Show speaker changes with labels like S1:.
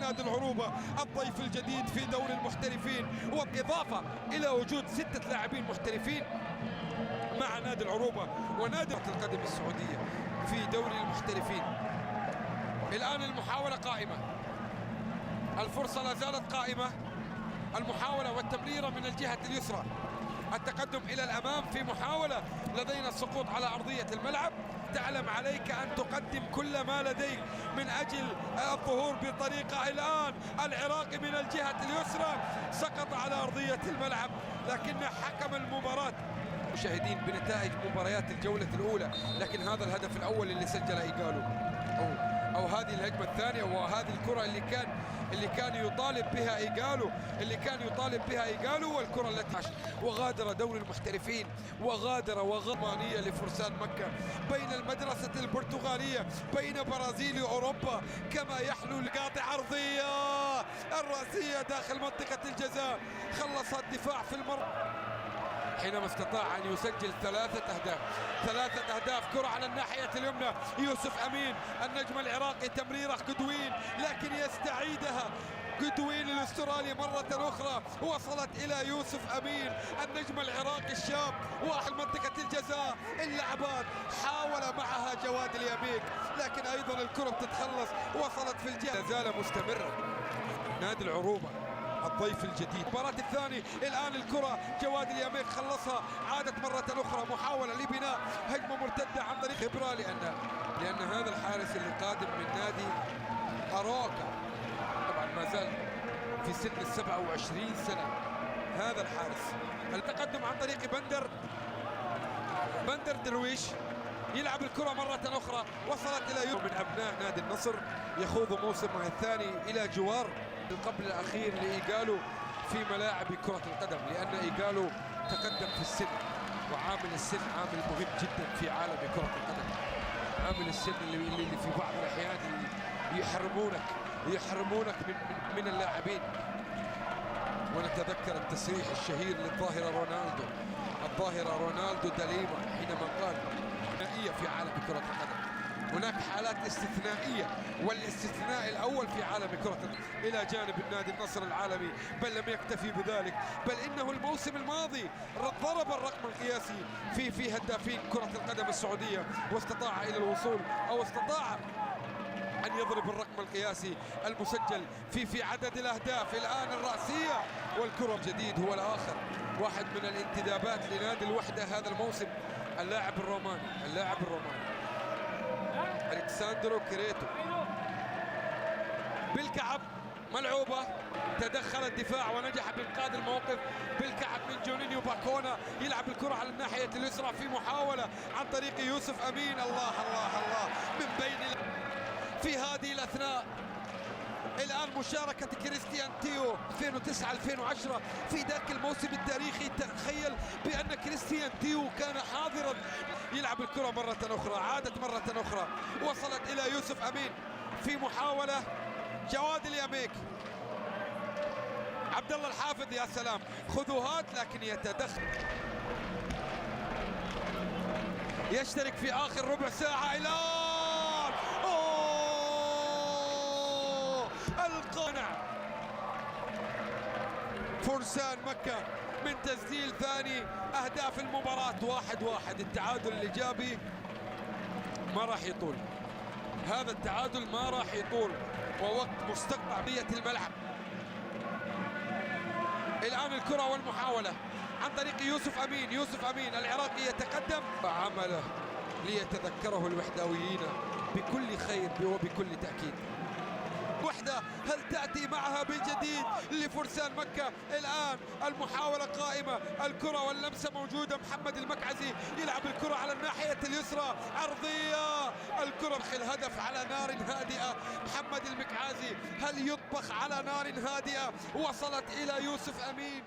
S1: نادي العروبة الضيف الجديد في دوري المحترفين، وبإضافة إلى وجود 6 لاعبين محترفين مع نادي العروبة ونادي القدم السعودية في دوري المحترفين. الآن المحاولة قائمة، الفرصة لا زالت قائمة، المحاولة والتمريرة من الجهة اليسرى، التقدم إلى الأمام في محاولة، لدينا السقوط على أرضية الملعب. تعلم عليك أن تقدم كل ما لديك من أجل الظهور بطريقة. الآن العراقي من الجهة اليسرى سقط على أرضية الملعب، لكن حكم المباراة مشاهدين بنتائج مباريات الجولة الأولى، لكن هذا الهدف الأول اللي سجله إيغالو أو هذه الهجمة الثانية وهذه الكرة اللي كان يطالب بها إيغالو والكرة التي وغادر دوري المحترفين وغادر وغمانية لفرسان مكة بين المدرسة البرتغالية بين برازيل وأوروبا، كما يحلو لقاطع عرضية الرأسية داخل منطقة الجزاء، خلص الدفاع في المرمى حينما استطاع أن يسجل 3 أهداف. كرة على الناحية اليمنى، يوسف أمين النجم العراقي، تمريرة قدوين لكن يستعيدها قدوين الأسترالي مرة أخرى، وصلت إلى يوسف أمين النجم العراقي الشاب واحد منطقة الجزاء. اللعبات حاول معها جواد اليميك لكن أيضا الكرة بتتخلص، وصلت في الجهة. زال مستمرة نادي العروبة الضيف الجديد. المباراة الثاني الآن الكرة جواد اليميك خلصها، عادت مرة أخرى محاولة لبناء هجمة مرتدة عن طريق خبرة، لأن هذا الحارس اللي قادم من نادي أراكا طبعا ما زال في سن 27 سنة. هذا الحارس التقدم عن طريق بندر درويش، يلعب الكرة مرة أخرى، وصلت إلى من أبناء نادي النصر يخوض موسمه الثاني إلى جوار القبل الأخير لإيغالو في ملاعب كرة القدم، لأن إيغالو تقدم في السن، وعامل السن عامل مهم جدا في عالم كرة القدم. عامل السن اللي في بعض الأحيان يحرمونك من اللاعبين. ونتذكر التصريح الشهير الظاهرة رونالدو داليما حينما قال استثنائية في عالم كرة القدم، هناك حالات استثنائية، والاستثناء الأول في عالم كرة القدم إلى جانب النادي النصر العالمي. بل لم يكتفي بذلك، بل إنه الموسم الماضي ضرب الرقم القياسي في هدافين كرة القدم السعودية، واستطاع إلى الوصول أو استطاع أن يضرب الرقم القياسي المسجل في عدد الأهداف. الآن الرأسية والكرة الجديد هو الآخر، واحد من الانتدابات لنادي الوحدة هذا الموسم، اللاعب الروماني ألكساندرو كريتو بالكعب، ملعوبة، تدخل الدفاع ونجح بإنقاذ الموقف بالكعب من جونينيو باكونا، يلعب الكرة على الناحية اليسرى في محاولة عن طريق يوسف أمين. الله من بين في هذه الأثناء الآن مشاركة كريستيان تيو 2009-2010 في ذاك الموسم التاريخي. تخيل بأن كريستيان تيو كان حاضرا. يلعب الكرة مرة أخرى، عادت مرة أخرى، وصلت إلى يوسف أمين في محاولة. جواد اليميك، عبد الله الحافظ، يا سلام، خذوهات لكن يتدخل، يشترك في آخر ربع ساعة. الآن القانع فرسان مكة من تسجيل ثاني أهداف المباراة. 1-1. التعادل الإيجابي ما راح يطول، هذا التعادل ما راح يطول، ووقت مستقطع بية الملعب. الآن الكرة والمحاولة عن طريق يوسف أمين العراقي يتقدم، عمله ليتذكره الوحداويين بكل خير وبكل تأكيد. وحدة هل تأتي معها بالجديد لفرسان مكة؟ الآن المحاولة قائمة، الكرة واللمسة موجودة. محمد المكعزي يلعب الكرة على الناحية اليسرى، عرضية، الكرة الهدف على نار هادئة. محمد المكعزي هل يطبخ على نار هادئة؟ وصلت إلى يوسف أمين.